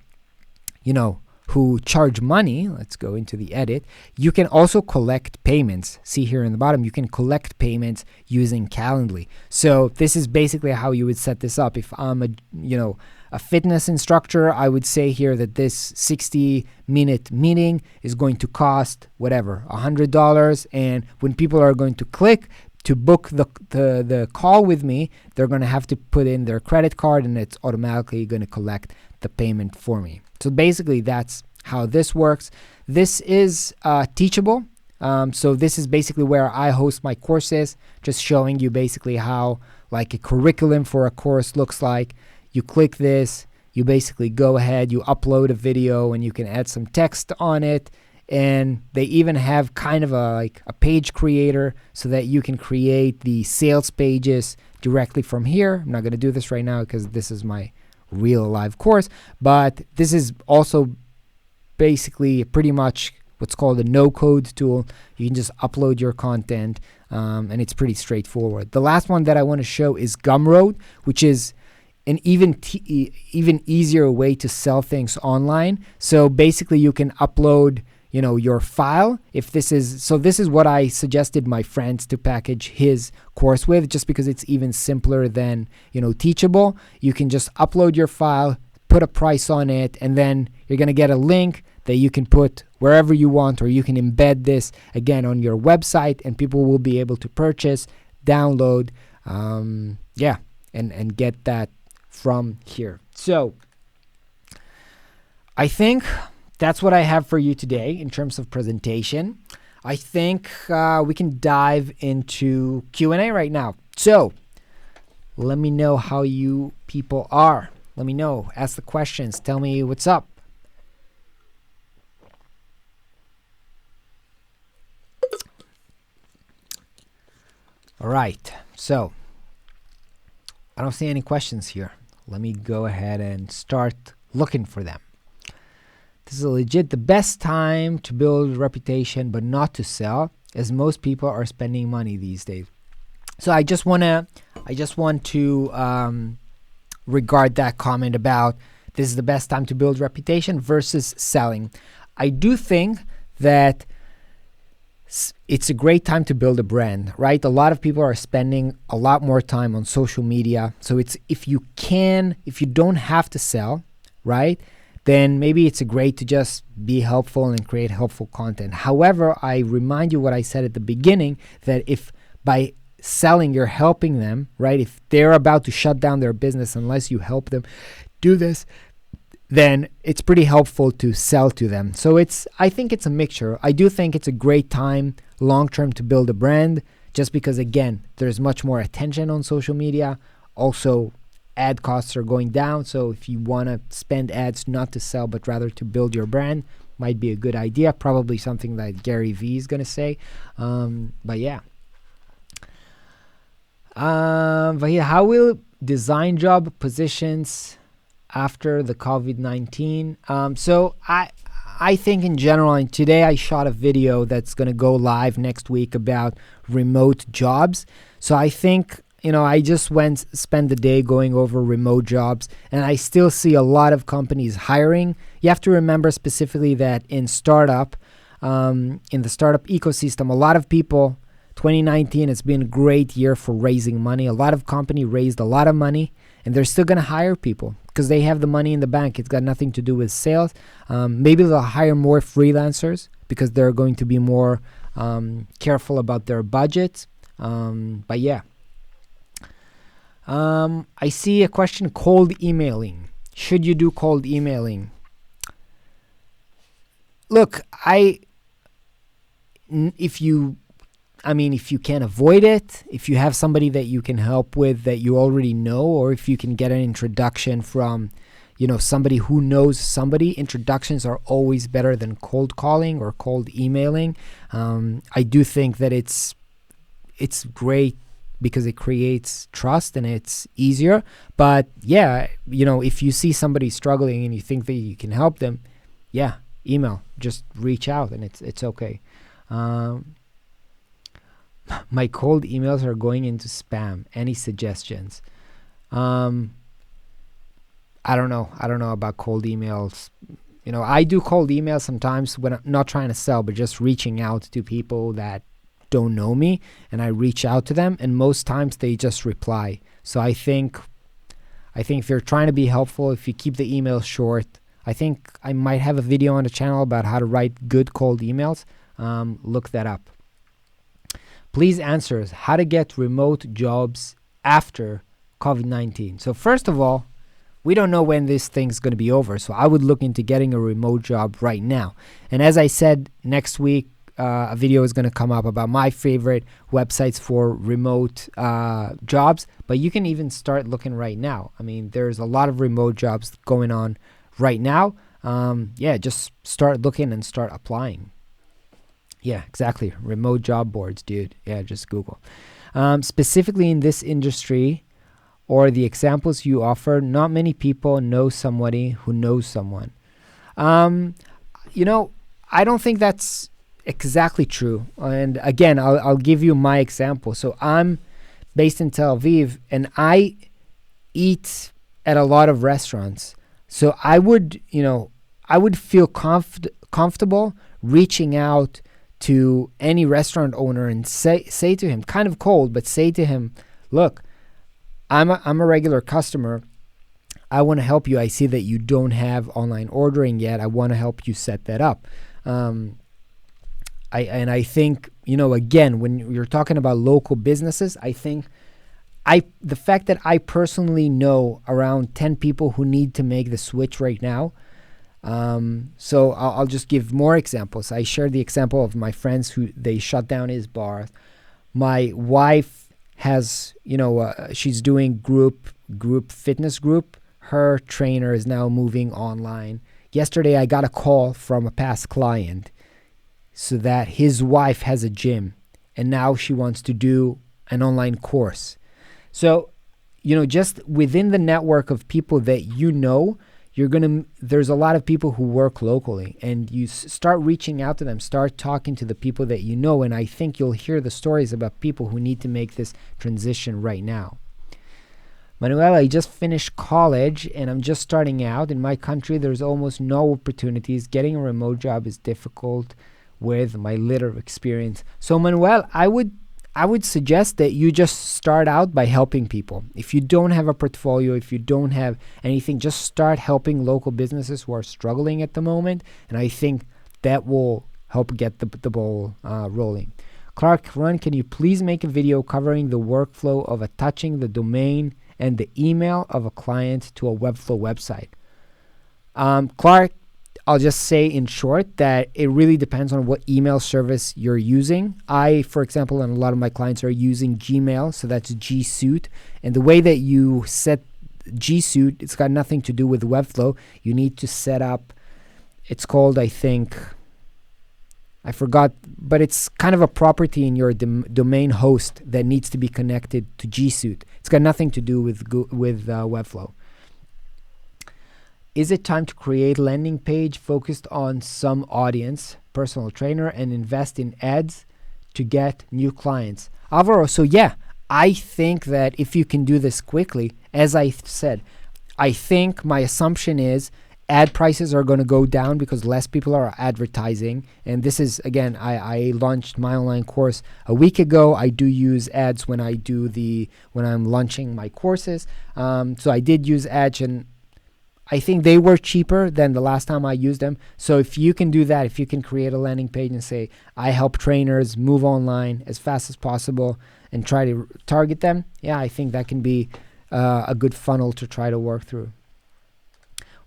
who charge money, let's go into the edit, you can also collect payments. See here in the bottom, you can collect payments using Calendly. So this is basically how you would set this up. If I'm a fitness instructor, I would say here that this 60-minute meeting is going to cost whatever, $100. And when people are going to click to book the call with me, they're going to have to put in their credit card, and it's automatically going to collect the payment for me. So basically, that's how this works. This is teachable. So this is basically where I host my courses, just showing you basically how like a curriculum for a course looks like. You click this, you basically go ahead, you upload a video, and you can add some text on it. And they even have kind of a page creator so that you can create the sales pages directly from here. I'm not going to do this right now because this is my real live course, but this is also basically pretty much what's called a no-code tool. You can just upload your content, and it's pretty straightforward. The last one that I want to show is Gumroad, which is an even easier way to sell things online. So basically, you can upload your file. This is what I suggested my friends to package his course with, just because it's even simpler than, Teachable. You can just upload your file, put a price on it, and then you're going to get a link that you can put wherever you want, or you can embed this again on your website, and people will be able to purchase, download, and get that from here. So I think that's what I have for you today in terms of presentation. I think we can dive into Q&A right now. So let me know how you people are. Let me know. Ask the questions. Tell me what's up. All right. So I don't see any questions here. Let me go ahead and start looking for them. This is legit the best time to build reputation, but not to sell, as most people are spending money these days. So I just want to regard that comment about this is the best time to build reputation versus selling. I do think that it's a great time to build a brand, right? A lot of people are spending a lot more time on social media. So it's if you don't have to sell, right? Then maybe it's great to just be helpful and create helpful content. However, I remind you what I said at the beginning, that if by selling you're helping them, right? If they're about to shut down their business unless you help them do this, then it's pretty helpful to sell to them. So I think it's a mixture. I do think it's a great time long-term to build a brand, just because, again, there's much more attention on social media. Also, ad costs are going down. So if you want to spend ads not to sell, but rather to build your brand, might be a good idea. Probably something that Gary Vee is going to say. But yeah. How will design job positions after the COVID-19? So I think in general, and today I shot a video that's going to go live next week about remote jobs. So I think, I just spent the day going over remote jobs, and I still see a lot of companies hiring. You have to remember specifically that in the startup ecosystem, a lot of people, 2019 has been a great year for raising money. A lot of companies raised a lot of money, and they're still going to hire people because they have the money in the bank. It's got nothing to do with sales. Maybe they'll hire more freelancers because they're going to be more careful about their budgets. But yeah. I see a question, cold emailing. Should you do cold emailing? Look, if you can avoid it, if you have somebody that you can help with that you already know, or if you can get an introduction from, somebody who knows somebody, introductions are always better than cold calling or cold emailing. I do think that it's great because it creates trust and it's easier. But yeah, if you see somebody struggling and you think that you can help them, yeah, email, just reach out, and it's okay. My cold emails are going into spam. Any suggestions? I don't know about cold emails. I do cold emails sometimes when I'm not trying to sell, but just reaching out to people that don't know me, and I reach out to them, and most times they just reply. So I think if you're trying to be helpful, if you keep the email short, I think I might have a video on the channel about how to write good cold emails. Look that up. Please answer how to get remote jobs after COVID-19. So first of all, we don't know when this thing's going to be over. So I would look into getting a remote job right now. And as I said, next week, a video is going to come up about my favorite websites for remote jobs. But you can even start looking right now. I mean, there's a lot of remote jobs going on right now. Just start looking and start applying. Yeah, exactly. Remote job boards, dude. Yeah, just Google. Specifically in this industry or the examples you offer, not many people know somebody who knows someone. I don't think that's exactly true. And again, I'll give you my example. So I'm based in Tel Aviv, and I eat at a lot of restaurants. So I would feel comfortable reaching out to any restaurant owner and say to him, kind of cold, but say to him, look, I'm a regular customer. I want to help you. I see that you don't have online ordering yet. I want to help you set that up. I think, again, when you're talking about local businesses, I think the fact that I personally know around 10 people who need to make the switch right now. So I'll just give more examples. I shared the example of my friends who they shut down his bar. My wife has, she's doing group fitness group. Her trainer is now moving online. Yesterday, I got a call from a past client so that his wife has a gym and now she wants to do an online course. So, just within the network of people that there's a lot of people who work locally, and you start reaching out to them, start talking to the people that you know, and I think you'll hear the stories about people who need to make this transition right now. Manuel, I just finished college and I'm just starting out. In my country, there's almost no opportunities. Getting a remote job is difficult with my little experience. So Manuel, I would suggest that you just start out by helping people. If you don't have a portfolio, if you don't have anything, just start helping local businesses who are struggling at the moment. And I think that will help get the ball rolling. Clark Run, can you please make a video covering the workflow of attaching the domain and the email of a client to a Webflow website? Clark, I'll just say in short that it really depends on what email service you're using. I, for example, and a lot of my clients are using Gmail, so that's G Suite. And the way that you set G Suite, it's got nothing to do with Webflow. You need to set up, it's called, I think, I forgot, but it's kind of a property in your domain host that needs to be connected to G Suite. It's got nothing to do with Webflow. Is it time to create a landing page focused on some audience, personal trainer, and invest in ads to get new clients? Alvaro, so yeah, I think that if you can do this quickly, as I said, I think my assumption is ad prices are going to go down because less people are advertising. And this is, again, I launched my online course a week ago. I do use ads when I'm launching my courses. So I did use ads, and I think they were cheaper than the last time I used them. So if you can do that, if you can create a landing page and say, I help trainers move online as fast as possible and try to target them, yeah, I think that can be a good funnel to try to work through.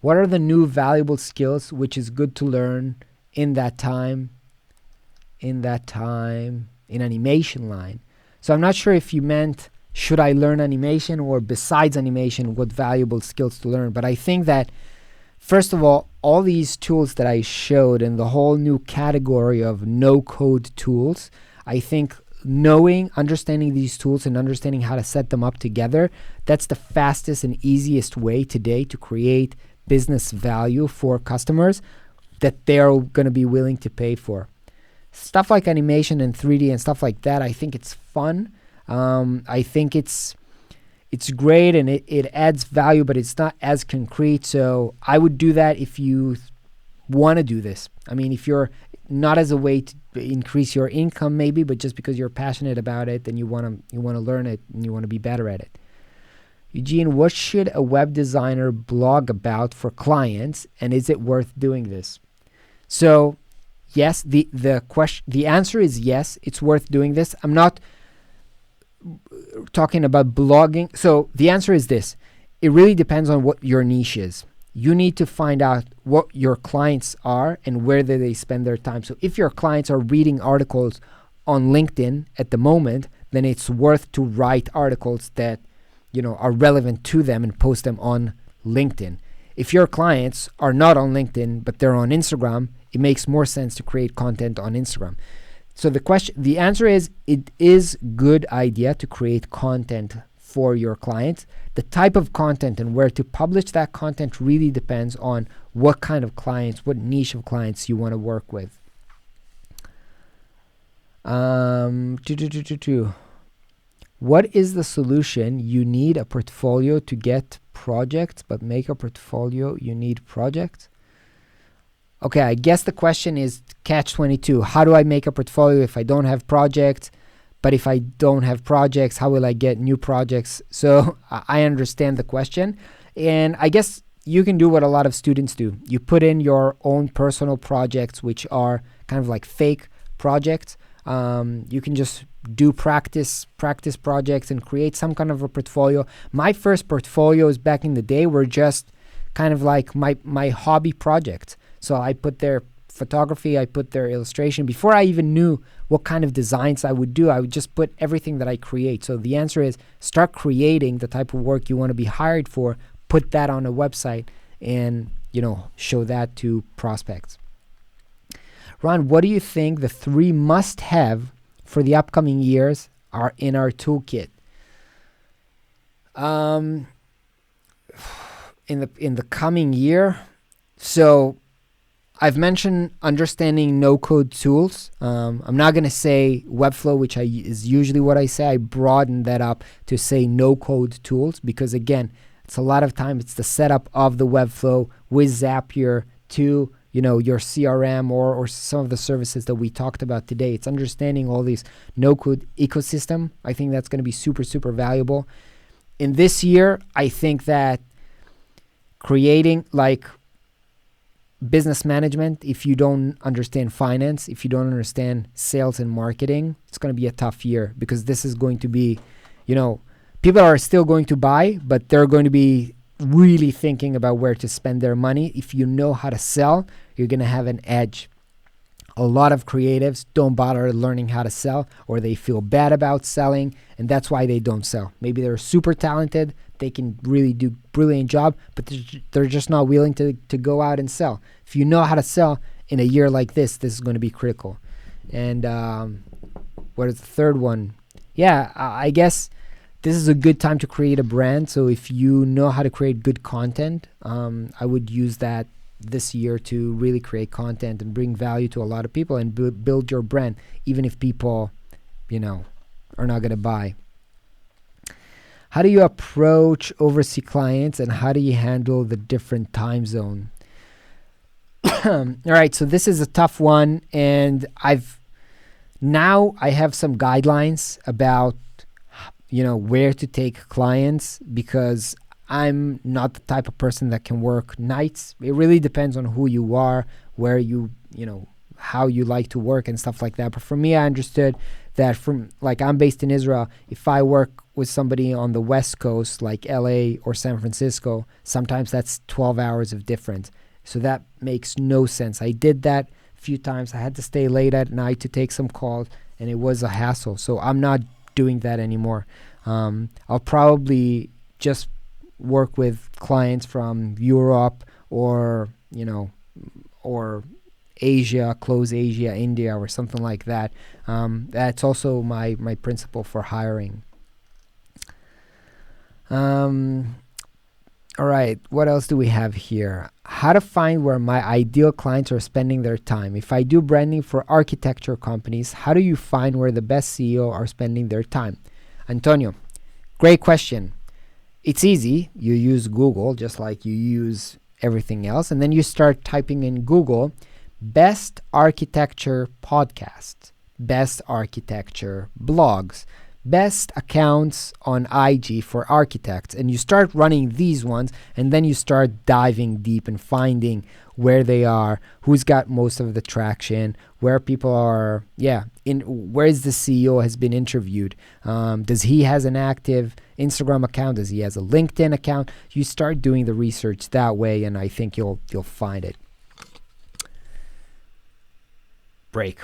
What are the new valuable skills which is good to learn in animation line? So I'm not sure if you meant, should I learn animation, or besides animation, what valuable skills to learn? But I think that, first of all these tools that I showed and the whole new category of no-code tools, I think understanding these tools and understanding how to set them up together, that's the fastest and easiest way today to create business value for customers that they're going to be willing to pay for. Stuff like animation and 3D and stuff like that, I think it's fun. I think it's great and it adds value, but it's not as concrete. So I would do that if you want to do this. I mean, if you're not as a way to increase your income maybe, but just because you're passionate about it and you want to learn it and you want to be better at it. Eugene, what should a web designer blog about for clients, and is it worth doing this? So yes, the answer is yes, it's worth doing this. I'm not talking about blogging. So the answer is this. It really depends on what your niche is. You need to find out what your clients are and where they spend their time. So if your clients are reading articles on LinkedIn at the moment, then it's worth to write articles that are relevant to them and post them on LinkedIn. If your clients are not on LinkedIn, but they're on Instagram, it makes more sense to create content on Instagram. So the answer is, it is good idea to create content for your clients. The type of content and where to publish that content really depends on what kind of clients, what niche of clients you want to work with. What is the solution? You need a portfolio to get projects, but make a portfolio, you need projects. Okay, I guess the question is catch-22. How do I make a portfolio if I don't have projects? But if I don't have projects, how will I get new projects? So I understand the question. And I guess you can do what a lot of students do. You put in your own personal projects, which are kind of like fake projects. You can just do practice projects and create some kind of a portfolio. My first portfolios back in the day were just kind of like my hobby projects. So I put their photography, I put their illustration. Before I even knew what kind of designs I would do, I would just put everything that I create. So the answer is, start creating the type of work you want to be hired for, put that on a website, and show that to prospects. Ron, what do you think the 3 must-have for the upcoming years are in our toolkit? In the coming year, so I've mentioned understanding no-code tools. I'm not going to say Webflow, which is usually what I say. I broaden that up to say no-code tools because, again, it's a lot of time. It's the setup of the Webflow with Zapier to your CRM or some of the services that we talked about today. It's understanding all these no-code ecosystem. I think that's going to be super, super valuable. In this year, I think that creating business management, if you don't understand finance, if you don't understand sales and marketing, it's going to be a tough year because this is going to be, people are still going to buy, but they're going to be really thinking about where to spend their money. If you know how to sell, you're going to have an edge. A lot of creatives don't bother learning how to sell, or they feel bad about selling, and that's why they don't sell. Maybe they're super talented, they can really do a brilliant job, but they're just not willing to go out and sell. If you know how to sell in a year like this is going to be critical. And what is the third one? Yeah, I guess this is a good time to create a brand. So if you know how to create good content, I would use that this year to really create content and bring value to a lot of people and build your brand, even if people, are not going to buy. How do you approach overseas clients and how do you handle the different time zone? All right, so this is a tough one, and I have some guidelines about where to take clients because I'm not the type of person that can work nights. It really depends on who you are, where how you like to work and stuff like that. But for me, I understood that I'm based in Israel. If I work with somebody on the West Coast, like LA or San Francisco, sometimes that's 12 hours of difference. So that makes no sense. I did that a few times. I had to stay late at night to take some calls, and it was a hassle. So I'm not doing that anymore. I'll probably just work with clients from Europe or Asia, close Asia, India, or something like that. That's also my principle for hiring. All right, what else do we have here? How to find where my ideal clients are spending their time. If I do branding for architecture companies, how do you find where the best CEO are spending their time? Antonio, great question. It's easy. You use Google just like you use everything else, and then you start typing in Google best architecture podcasts, best architecture blogs, best accounts on IG for architects, and you start running these ones, and then you start diving deep and finding where they are, who's got most of the traction, where people are, where is the CEO has been interviewed, does he has an active Instagram account, does he has a LinkedIn account? You start doing the research that way, and I think you'll find it.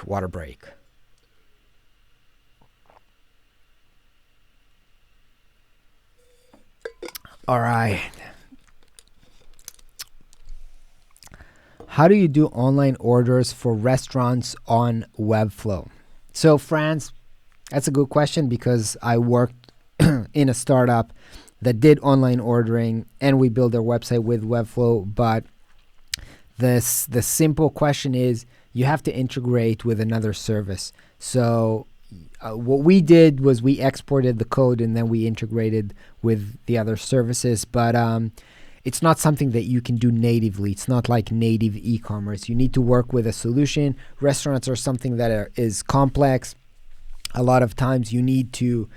Water break. All right. How do you do online orders for restaurants on Webflow? So, France, that's a good question because I worked in a startup that did online ordering and we built their website with Webflow. But the simple question is you have to integrate with another service. So what we did was we exported the code and then we integrated with the other services. But it's not something that you can do natively. It's not like native e-commerce. You need to work with a solution. Restaurants are something that is complex. A lot of times you need to,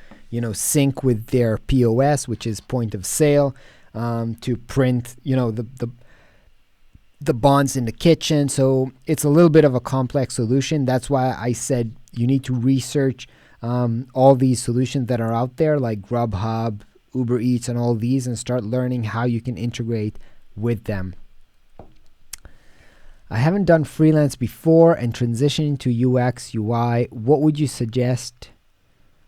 sync with their POS, which is point of sale, to print, the bonds in the kitchen. So it's a little bit of a complex solution. That's why I said you need to research all these solutions that are out there, like Grubhub, Uber Eats, and all these, and start learning how you can integrate with them. I haven't done freelance before and transitioning to UX, UI. What would you suggest?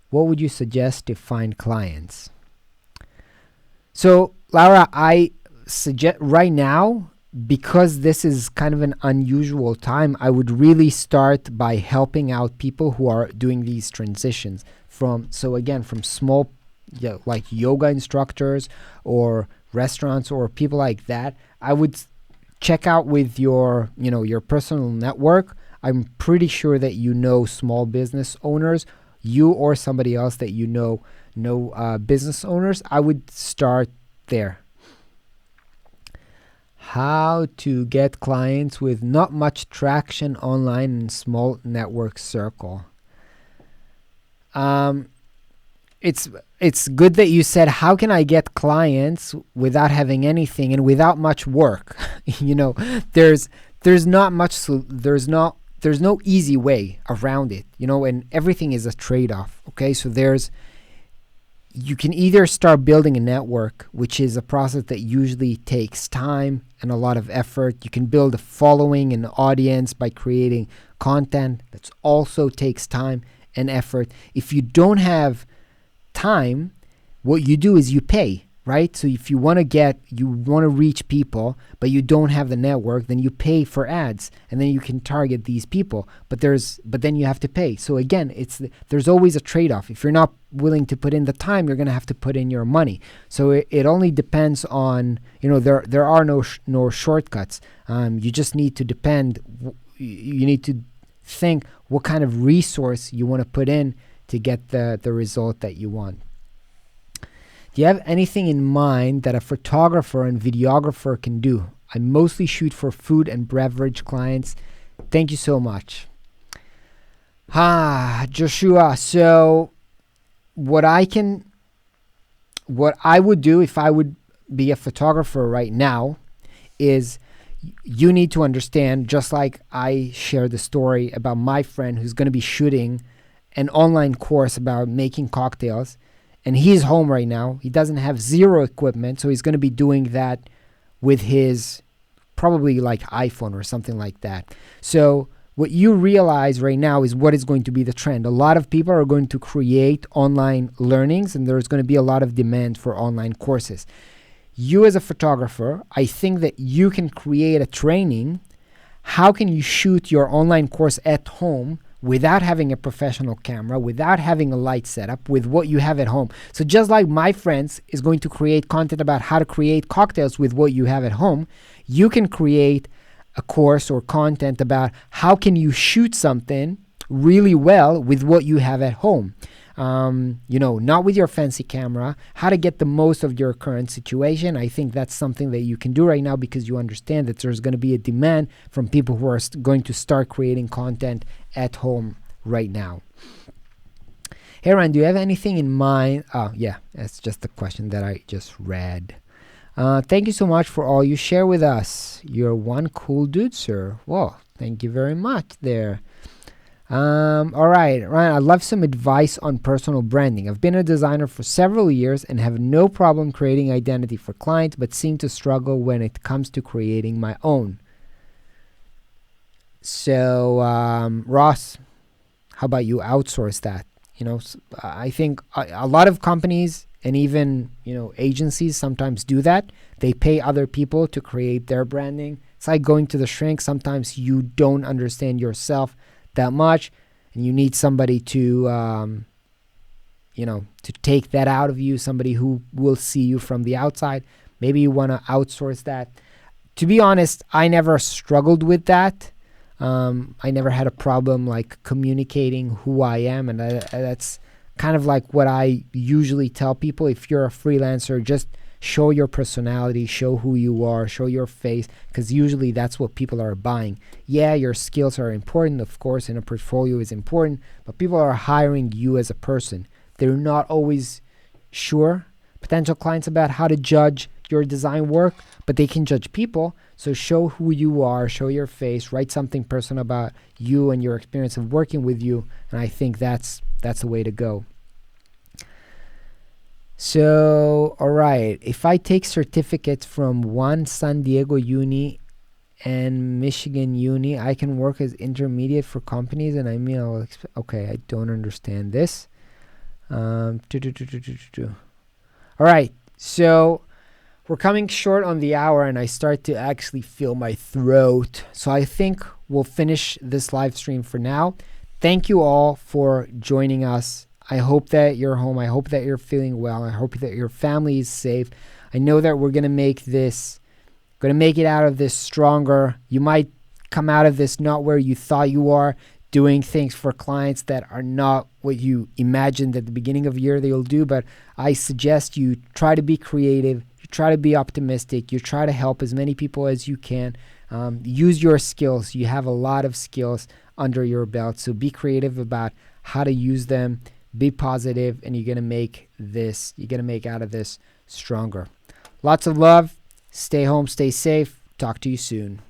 What would you suggest to find clients? So, Laura, I suggest right now, because this is kind of an unusual time, I would really start by helping out people who are doing these transitions from small, like yoga instructors or restaurants or people like that. I would check out with your, your personal network. I'm pretty sure that you know small business owners, you or somebody else that you know business owners. I would start there. How to get clients with not much traction online in small network circle. It's good that you said, how can I get clients without having anything and without much work? There's no easy way around it, and everything is a trade-off. Okay, so you can either start building a network, which is a process that usually takes time and a lot of effort. You can build a following and audience by creating content. That also takes time and effort. If you don't have time, what you do is you pay, right? So if you want to reach people, but you don't have the network, then you pay for ads, and then you can target these people. But then you have to pay. So again, there's always a trade-off. If you're not willing to put in the time, you're going to have to put in your money. So it only depends on, there are no shortcuts. You just need to you need to think what kind of resource you want to put in to get the result that you want. Do you have anything in mind that a photographer and videographer can do? I mostly shoot for food and beverage clients. Thank you so much. Joshua. So what I would do if I would be a photographer right now is, you need to understand, just like I shared the story about my friend who's going to be shooting an online course about making cocktails, and he's home right now. He doesn't have zero equipment, so he's going to be doing that with his probably like iPhone or something like that. So what you realize right now is what is going to be the trend. A lot of people are going to create online learnings, and there's going to be a lot of demand for online courses. You as a photographer, I think that you can create a training. How can you shoot your online course at home without having a professional camera, without having a light setup, with what you have at home? So just like my friends is going to create content about how to create cocktails with what you have at home, you can create a course or content about how can you shoot something really well with what you have at home. Not with your fancy camera, how to get the most of your current situation. I think that's something that you can do right now, because you understand that there's going to be a demand from people who are going to start creating content at home right now. Hey, Ryan, do you have anything in mind? Oh, yeah, that's just the question that I just read. Thank you so much for all you share with us. You're one cool dude, sir. Whoa, thank you very much there. All right, Ryan, I'd love some advice on personal branding. I've been a designer for several years and have no problem creating identity for clients, but seem to struggle when it comes to creating my own. So, Ross, how about you outsource that? I think a lot of companies and even, agencies sometimes do that. They pay other people to create their branding. It's like going to the shrink. Sometimes you don't understand yourself that much, and you need somebody to to take that out of you, somebody who will see you from the outside. Maybe you want to outsource that. To be honest, I never struggled with that. I never had a problem like communicating who I am, and that's kind of like what I usually tell people. If you're a freelancer, just show your personality, show who you are, show your face, because usually that's what people are buying. Yeah, your skills are important, of course, and a portfolio is important, but people are hiring you as a person. They're not always sure, potential clients, about how to judge your design work, but they can judge people. So show who you are, show your face, write something personal about you and your experience of working with you, and I think that's the way to go. So, all right, if I take certificates from one San Diego uni and Michigan uni, I can work as intermediate for companies, and okay, I don't understand this. All right, so we're coming short on the hour, and I start to actually feel my throat. So I think we'll finish this live stream for now. Thank you all for joining us. I hope that you're home. I hope that you're feeling well. I hope that your family is safe. I know that we're going to make this Going to make it out of this stronger. You might come out of this not where you thought you are, doing things for clients that are not what you imagined at the beginning of the year they'll do. But I suggest you try to be creative. You try to be optimistic. You try to help as many people as you can. Use your skills. You have a lot of skills under your belt. So be creative about how to use them. Be positive, and you're going to make out of this stronger. Lots of love. Stay home. Stay safe. Talk to you soon.